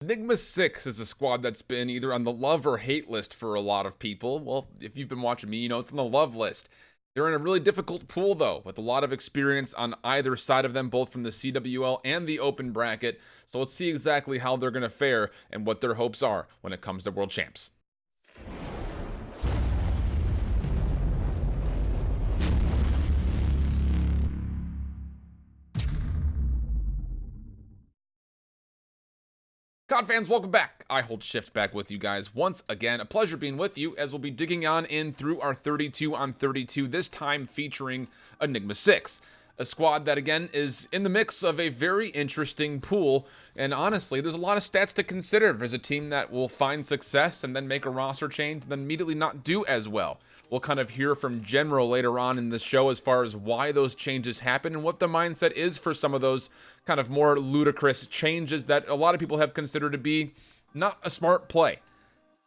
Enigma6 is a squad that's been either on the love or hate list for a lot of people. Well, if you've been watching me, you know it's on the love list. They're in a really difficult pool, though, with a lot of experience on either side of them, both from the CWL and the open bracket. So let's see exactly how they're going to fare and what their hopes are when it comes to World Champs. COD fans, welcome back. IHOLDSHIFT back with you guys once again. A pleasure being with you as we'll be digging on in through our 32 on 32, this time featuring Enigma6. A squad that, again, is in the mix of a very interesting pool. And honestly, there's a lot of stats to consider. There's a team that will find success and then make a roster change and then immediately not do as well. We'll kind of hear from General later on in the show as far as why those changes happen and what the mindset is for some of those kind of more ludicrous changes that a lot of people have considered to be not a smart play.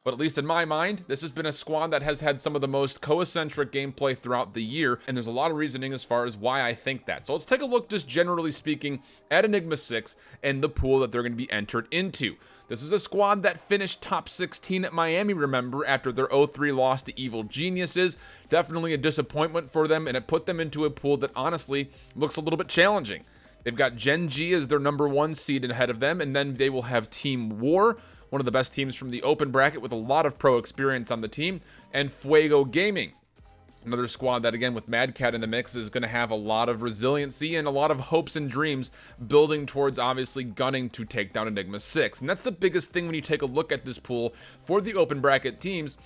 But at least in my mind, this has been a squad that has had some of the most co-centric gameplay throughout the year, and there's a lot of reasoning as far as why I think that. So let's take a look, just generally speaking, at Enigma6 and the pool that they're going to be entered into. This is a squad that finished top 16 at Miami, remember, after their 0-3 loss to Evil Geniuses. Definitely a disappointment for them, and it put them into a pool that honestly looks a little bit challenging. They've got Gen G as their number 1 seed ahead of them, and then they will have Team War, one of the best teams from the open bracket with a lot of pro experience on the team, and Fuego Gaming. Another squad that, again, with Mad Cat in the mix, is going to have a lot of resiliency and a lot of hopes and dreams building towards, obviously, gunning to take down Enigma6. And that's the biggest thing when you take a look at this pool for the open bracket teams.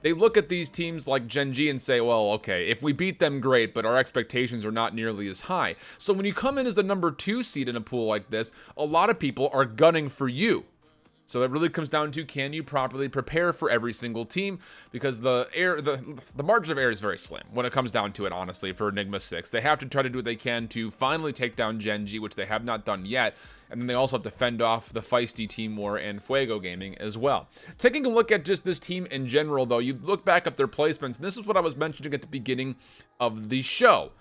They look at these teams like Gen G and say, well, okay, if we beat them, great, but our expectations are not nearly as high. So when you come in as the number 2 seed in a pool like this, a lot of people are gunning for you. So it really comes down to, can you properly prepare for every single team? Because the margin of error is very slim when it comes down to it, honestly, for Enigma6. They have to try to do what they can to finally take down Gen G, which they have not done yet. And then they also have to fend off the feisty Team War and Fuego Gaming as well. Taking a look at just this team in general, though, you look back at their placements, and this is what I was mentioning at the beginning of the show,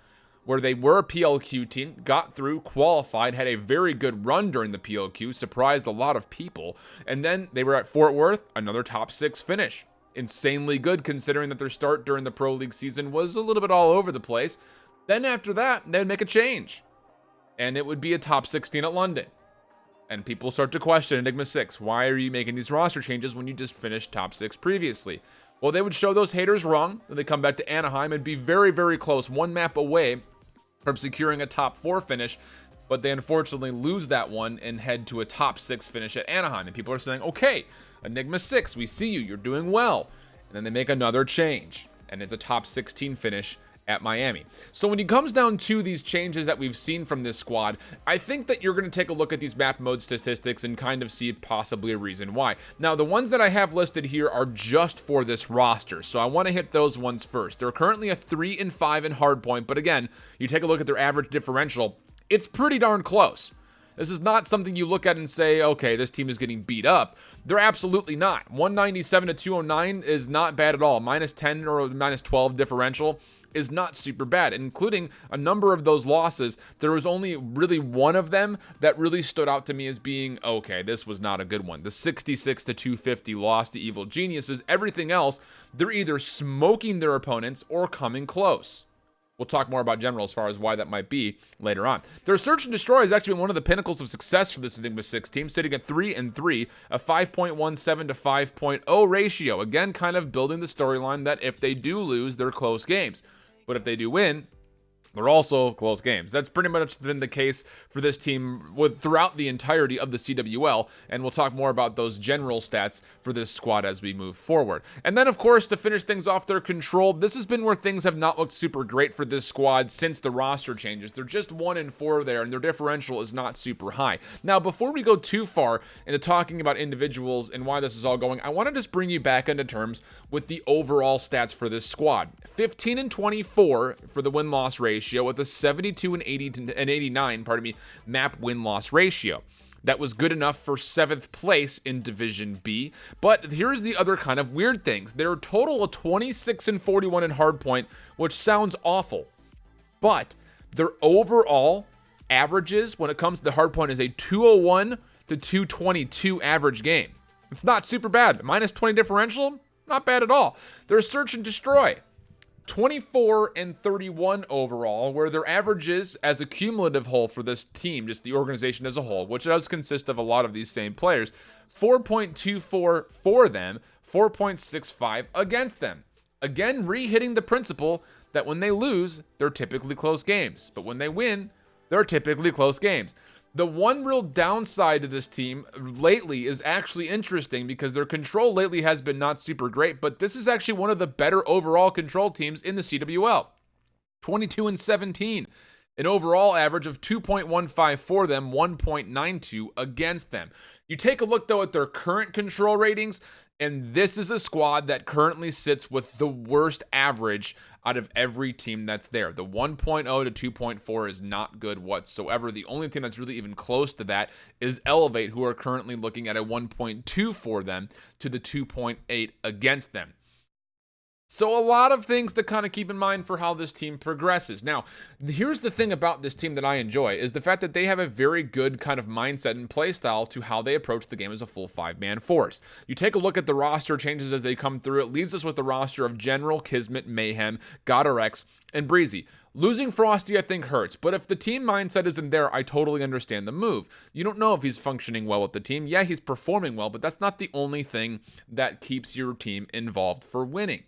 where they were a PLQ team, got through, qualified, had a very good run during the PLQ, surprised a lot of people, and then they were at Fort Worth, another top 6 finish. Insanely good considering that their start during the Pro League season was a little bit all over the place. Then after that, they'd make a change, and it would be a top 16 at London. And people start to question Enigma6. Why are you making these roster changes when you just finished top 6 previously? Well, they would show those haters wrong, and they come back to Anaheim and be very, very close, one map away from securing a top 4 finish, but they unfortunately lose that one and head to a top 6 finish at Anaheim. And people are saying, okay, Enigma6, we see you, you're doing well. And then they make another change, and it's a top 16 finish at Miami. So when it comes down to these changes that we've seen from this squad, I think that you're going to take a look at these map mode statistics and kind of see possibly a reason why. Now, the ones that I have listed here are just for this roster, so I want to hit those ones first. They're currently a 3 and 5 in hardpoint, but again, you take a look at their average differential, it's pretty darn close. This is not something you look at and say, okay, this team is getting beat up. They're absolutely not. 197 to 209 is not bad at all. Minus 10 or minus 12 differential is not super bad, including a number of those losses. There was only really one of them that really stood out to me as being, okay, this was not a good one. The 66 to 250 loss to Evil Geniuses. Everything else, they're either smoking their opponents or coming close. We'll talk more about General as far as why that might be later on. Their Search and Destroy is actually one of the pinnacles of success for this Enigma6 team, sitting at 3 and 3, a 5.17 to 5.0 ratio. Again, kind of building the storyline that if they do lose, they're close games. But if they do win, they're also close games. That's pretty much been the case for this team throughout the entirety of the CWL, and we'll talk more about those general stats for this squad as we move forward. And then, of course, to finish things off, their control. This has been where things have not looked super great for this squad since the roster changes. They're just 1 and 4 there, and their differential is not super high. Now, before we go too far into talking about individuals and why this is all going, I want to just bring you back into terms with the overall stats for this squad. 15 and 24 for the win-loss ratio, with a 72 and 89, map win-loss ratio. That was good enough for 7th place in Division B. But here's the other kind of weird things. They're a total of 26 and 41 in hardpoint, which sounds awful. But their overall averages when it comes to the hardpoint is a 201, to 222 average game. It's not super bad. Minus 20 differential, not bad at all. Their search and destroy, 24 and 31 overall, where their average is as a cumulative whole for this team, just the organization as a whole, which does consist of a lot of these same players, 4.24 for them, 4.65 against them. Again, re-hitting the principle that when they lose, they're typically close games, but when they win, they're typically close games. The one real downside to this team lately is actually interesting because their control lately has been not super great, but this is actually one of the better overall control teams in the CWL. 22 and 17, an overall average of 2.15 for them, 1.92 against them. You take a look though at their current control ratings, and this is a squad that currently sits with the worst average out of every team that's there. The 1.0 to 2.4 is not good whatsoever. The only team that's really even close to that is Elevate, who are currently looking at a 1.2 for them to the 2.8 against them. So a lot of things to kind of keep in mind for how this team progresses. Now, here's the thing about this team that I enjoy is the fact that they have a very good kind of mindset and play style to how they approach the game as a full 5-man force. You take a look at the roster changes as they come through. It leaves us with the roster of General, Kismet, Mayhem, GodRx, and Breezy. Losing Frosty, I think, hurts, but if the team mindset isn't there, I totally understand the move. You don't know if he's functioning well with the team. Yeah, he's performing well, but that's not the only thing that keeps your team involved for winning.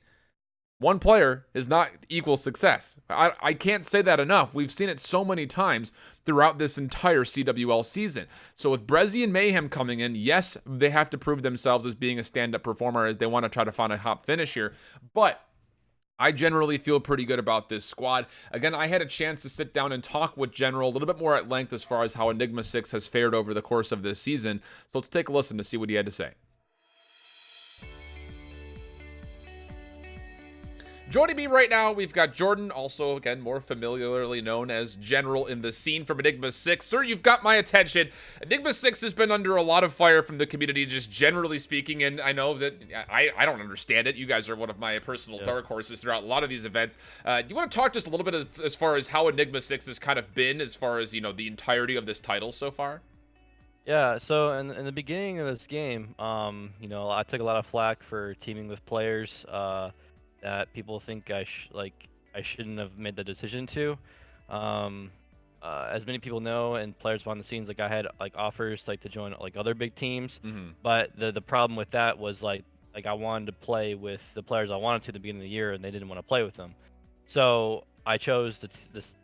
One player is not equal success. I can't say that enough. We've seen it so many times throughout this entire CWL season. So with Brezzy and Mayhem coming in, yes, they have to prove themselves as being a stand-up performer as they want to try to find a hot finish here. But I generally feel pretty good about this squad. Again, I had a chance to sit down and talk with General a little bit more at length as far as how Enigma6 has fared over the course of this season. So let's take a listen to see what he had to say. Joining me right now, we've got Jordan, also, again, more familiarly known as General in the scene from Enigma6. Sir, you've got my attention. Enigma6 has been under a lot of fire from the community, just generally speaking, and I know that I don't understand it. You guys are one of my personal dark horses throughout a lot of these events. Do you want to talk just a little bit as far as how Enigma6 has kind of been as far as, you know, the entirety of this title so far? Yeah, so in the beginning of this game, you know, I took a lot of flack for teaming with players, that people think I shouldn't have made the decision to. As many people know, and players behind the scenes, like I had like offers like to join like other big teams, but the problem with that was like I wanted to play with the players I wanted to at the beginning of the year, and they didn't want to play with them. So I chose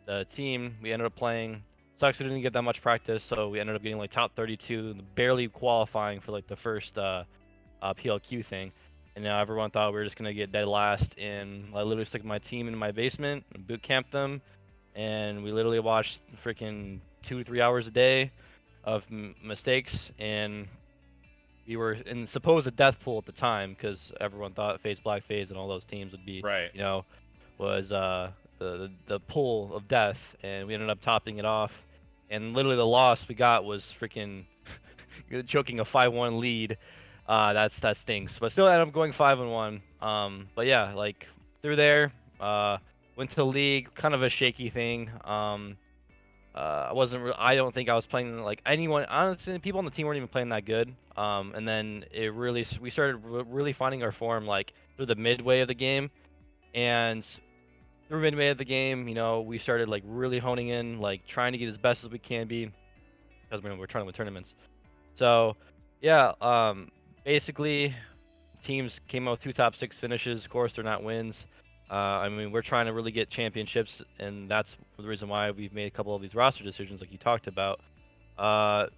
the team. We ended up playing. Sucks we didn't get that much practice, so we ended up getting like top 32, barely qualifying for like the first PLQ thing. And now everyone thought we were just gonna get dead last, and I literally stuck my team in my basement, boot camped them, and we literally watched freaking 2-3 hours a day of mistakes, and we were in supposed death pool at the time because everyone thought FaZe Black FaZe and all those teams would be, Right. you know, was the pool of death, and we ended up topping it off, and literally the loss we got was freaking choking a 5-1 lead. That stings, but still ended up going 5-1. But yeah, like through there, went to the league, kind of a shaky thing. I don't think I was playing like anyone. Honestly, people on the team weren't even playing that good. And then we started really finding our form like through the midway of the game, and through midway of the game, you know, we started like really honing in, like trying to get as best as we can be, because we're trying to win tournaments. So yeah, basically, teams came out with 2 top 6 finishes. Of course, they're not wins. I mean, we're trying to really get championships, and that's the reason why we've made a couple of these roster decisions, like you talked about. But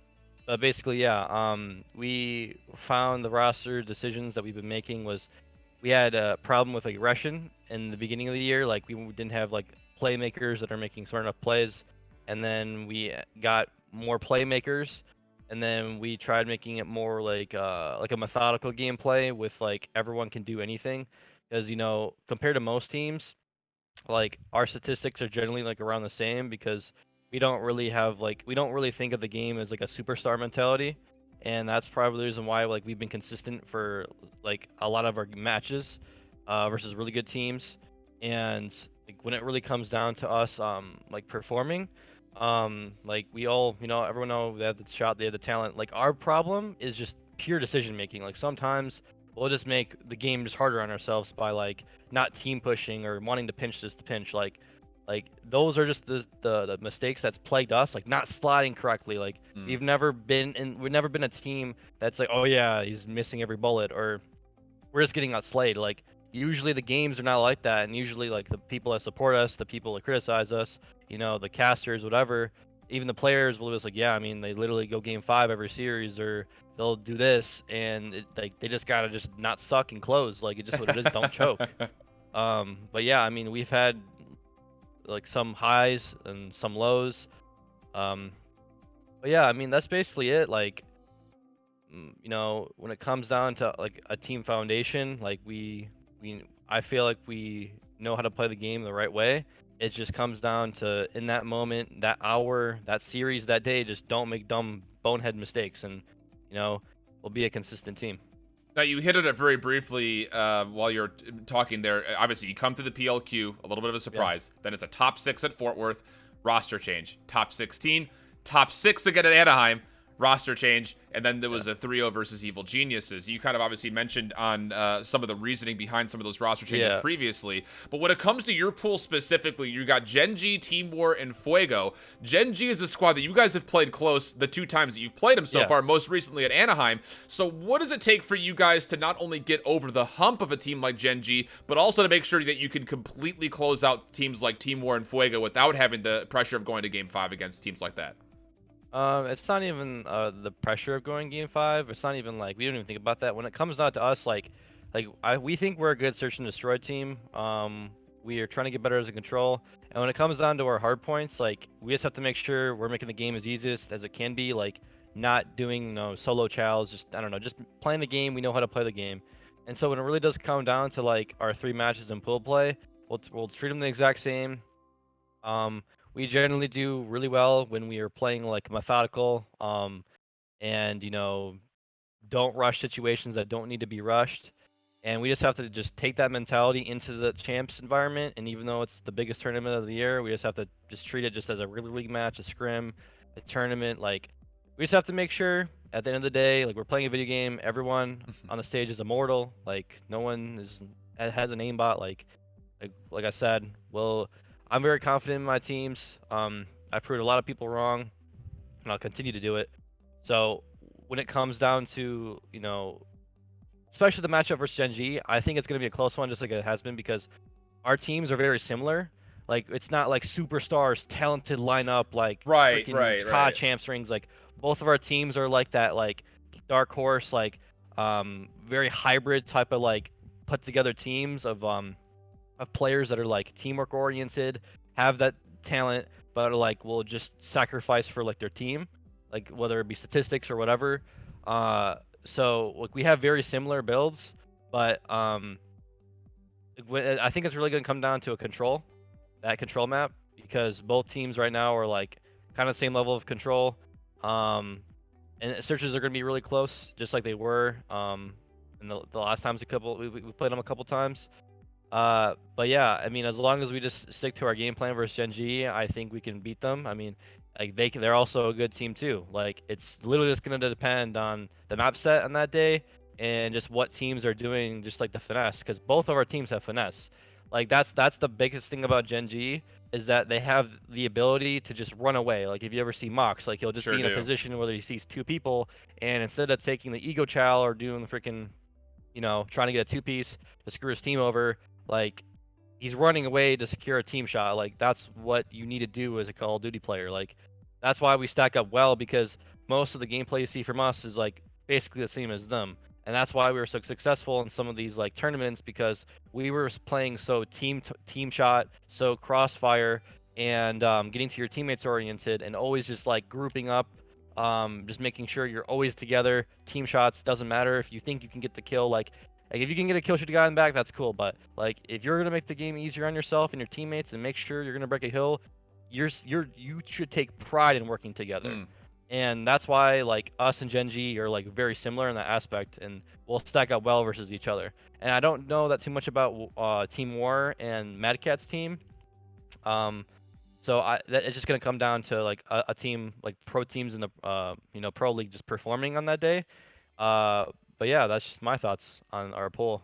basically, yeah, we found the roster decisions that we've been making was we had a problem with aggression in the beginning of the year. Like we didn't have like playmakers that are making smart enough plays, and then we got more playmakers. And then we tried making it more like a methodical gameplay with like everyone can do anything, because you know compared to most teams, like our statistics are generally like around the same because we don't really think of the game as like a superstar mentality, and that's probably the reason why like we've been consistent for like a lot of our matches versus really good teams, and like when it really comes down to us like performing. Like we all, everyone know they have the shot, they have the talent. Like our problem is just pure decision making. Like sometimes we'll just make the game just harder on ourselves by like not team pushing or wanting to pinch just to pinch. Like those are just the mistakes that's plagued us. Like not sliding correctly. Like Mm. we've never been a team that's like, oh yeah, he's missing every bullet, or we're just getting outslayed. Like usually the games are not like that, and usually like the people that support us, the people that criticize us, the casters, whatever, even the players will be just like, yeah, I mean, they literally go game 5 every series, or they'll do this, and like they just gotta just not suck and close. Like it's just what it is. Don't choke. But yeah, I mean, we've had like some highs and some lows. Um, but yeah, I mean, that's basically it. Like when it comes down to like a team foundation, like I feel like we know how to play the game the right way. It just comes down to in that moment, that hour, that series, that day, just don't make dumb bonehead mistakes, and we'll be a consistent team. Now, you hit on it very briefly while you're talking there. Obviously, you come to the PLQ, a little bit of a surprise. Then it's a top 6 at Fort Worth, roster change. Top 16, top 6 again at Anaheim, roster change. And then there was a 3-0 versus Evil Geniuses. You kind of obviously mentioned on some of the reasoning behind some of those roster changes previously. But when it comes to your pool specifically, you got Gen G, Team War, and Fuego. Gen G is a squad that you guys have played close the 2 times that you've played them so far, most recently at Anaheim. So what does it take for you guys to not only get over the hump of a team like Gen G, but also to make sure that you can completely close out teams like Team War and Fuego without having the pressure of going to Game 5 against teams like that? It's not even the pressure of going game 5. It's not even like we don't even think about that. When it comes down to us, we think we're a good search and destroy team. We are trying to get better as a control. And when it comes down to our hard points, like we just have to make sure we're making the game as easiest as it can be. Like not doing solo chows, just I don't know, just playing the game. We know how to play the game. And so when it really does come down to like our 3 matches in pool play, we'll treat them the exact same. We generally do really well when we are playing like methodical, and don't rush situations that don't need to be rushed. And we just have to just take that mentality into the champs environment. And even though it's the biggest tournament of the year, we just have to just treat it just as a really league match, a scrim, a tournament. Like we just have to make sure at the end of the day, like we're playing a video game. Everyone on the stage is immortal. Like no one has an aimbot. Like I said, well, I'm very confident in my teams. I've proved a lot of people wrong, and I'll continue to do it. So when it comes down to, especially the matchup versus Gen G, I think it's going to be a close one, just like it has been, because our teams are very similar. Like it's not like superstars, talented lineup, like COD champs rings. Like both of our teams are like that, like dark horse, like very hybrid type of like put together teams of players that are like teamwork oriented, have that talent, but are like will just sacrifice for like their team, like whether it be statistics or whatever. So like we have very similar builds, but I think it's really going to come down to that control map, because both teams right now are like kind of the same level of control. And searches are going to be really close, just like they were in the last times we played them a couple times. But yeah, I mean, as long as we just stick to our game plan versus Gen G, I think we can beat them. I mean, like they're also a good team too. Like it's literally just gonna depend on the map set on that day and just what teams are doing, just like the finesse, because both of our teams have finesse. Like that's the biggest thing about Gen G, is that they have the ability to just run away. Like if you ever see Mox, like he'll just be in a position where he sees 2 people, and instead of taking the ego chow or doing the freaking, trying to get a 2-piece to screw his team over, like he's running away to secure a team shot. Like that's what you need to do as a Call of Duty player. Like that's why we stack up well, because most of the gameplay you see from us is like basically the same as them. And that's why we were so successful in some of these like tournaments, because we were playing so team shot, so crossfire, and getting to your teammates oriented, and always just like grouping up, just making sure you're always together. Team shots, doesn't matter if you think you can get the kill. Like if you can get a kill, shoot a guy in the back, that's cool. But like if you're gonna make the game easier on yourself and your teammates, and make sure you're gonna break a hill, you should take pride in working together. And that's why like us and Gen G are like very similar in that aspect, and we'll stack up well versus each other. And I don't know that too much about Team War and Mad Cat's team. So it's just gonna come down to like a team, like pro teams in the pro league just performing on that day. Uh, but yeah, that's just my thoughts on our poll.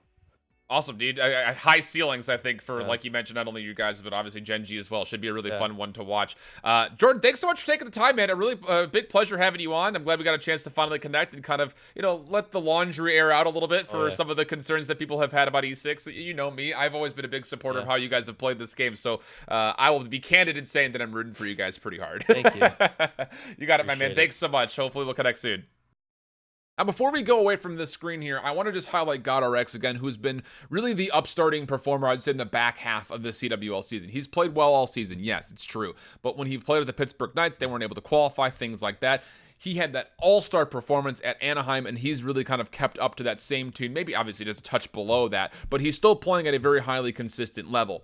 Awesome, dude. High ceilings, I think, for, Yeah, like you mentioned, not only you guys, but obviously Gen G as well. Should be a really yeah, fun one to watch. Jordan, thanks so much for taking the time, man. A really big pleasure having you on. I'm glad we got a chance to finally connect and kind of, let the laundry air out a little bit oh for yeah, some of the concerns that people have had about E6. You know me. I've always been a big supporter of yeah. how you guys have played this game, so I will be candid in saying that I'm rooting for you guys pretty hard. Thank you, You got it, my man. appreciate it. Thanks so much. Hopefully we'll connect soon. Now, before we go away from this screen here, I want to just highlight GodRx again, who's been really the upstarting performer, I'd say, in the back half of the CWL season. He's played well all season, yes, it's true. But when he played with the Pittsburgh Knights, they weren't able to qualify, things like that. He had that all-star performance at Anaheim, and he's really kind of kept up to that same tune. Maybe, obviously, just a touch below that, but he's still playing at a very highly consistent level.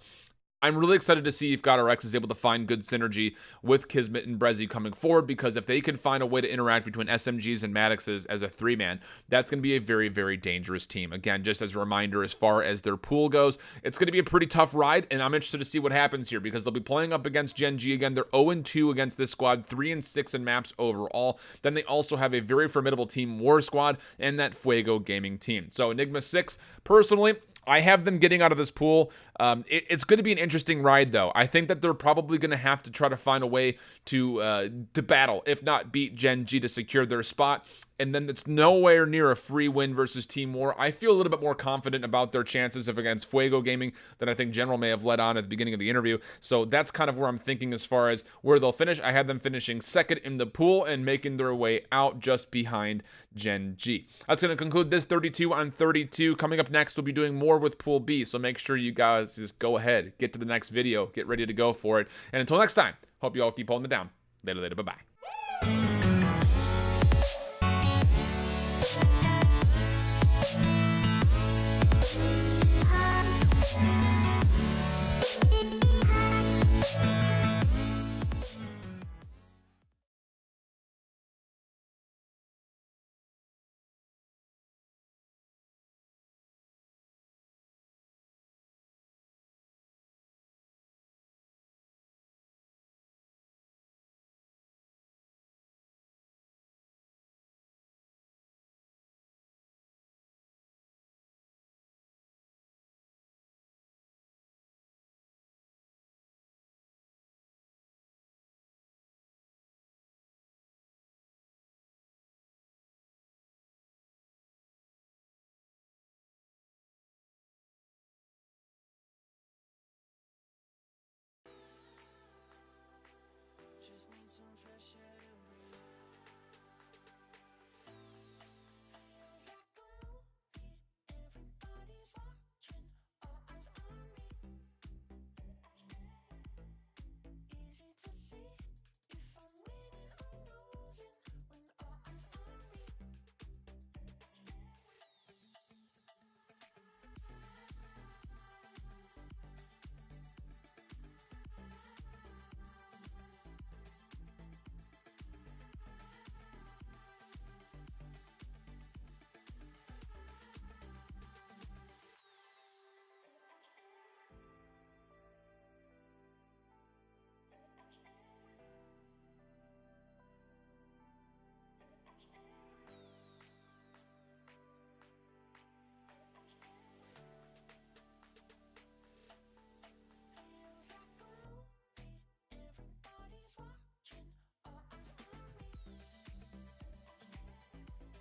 I'm really excited to see if GodRx is able to find good synergy with Kismet and Brezzy coming forward, because if they can find a way to interact between SMGs and Maddoxes as a three-man, that's going to be a very, very dangerous team. Again, just as a reminder, as far as their pool goes, it's going to be a pretty tough ride, and I'm interested to see what happens here, because they'll be playing up against Gen G again. They're 0-2 against this squad, 3-6 in maps overall. Then they also have a very formidable team, War Squad, and that Fuego Gaming team. So Enigma6, personally, I have them getting out of this pool. It's going to be an interesting ride, though. I think that they're probably going to have to try to find a way to battle, if not beat Gen G, to secure their spot. And then it's nowhere near a free win versus Team War. I feel a little bit more confident about their chances of against Fuego Gaming than I think General may have led on at the beginning of the interview. So that's kind of where I'm thinking as far as where they'll finish. I had them finishing second in the pool and making their way out just behind Gen G. That's going to conclude this 32 on 32. Coming up next, we'll be doing more with Pool B. So make sure you guys just go ahead, get to the next video, get ready to go for it. And until next time, hope you all keep holding it down. Later, bye-bye. Just need some fresh air.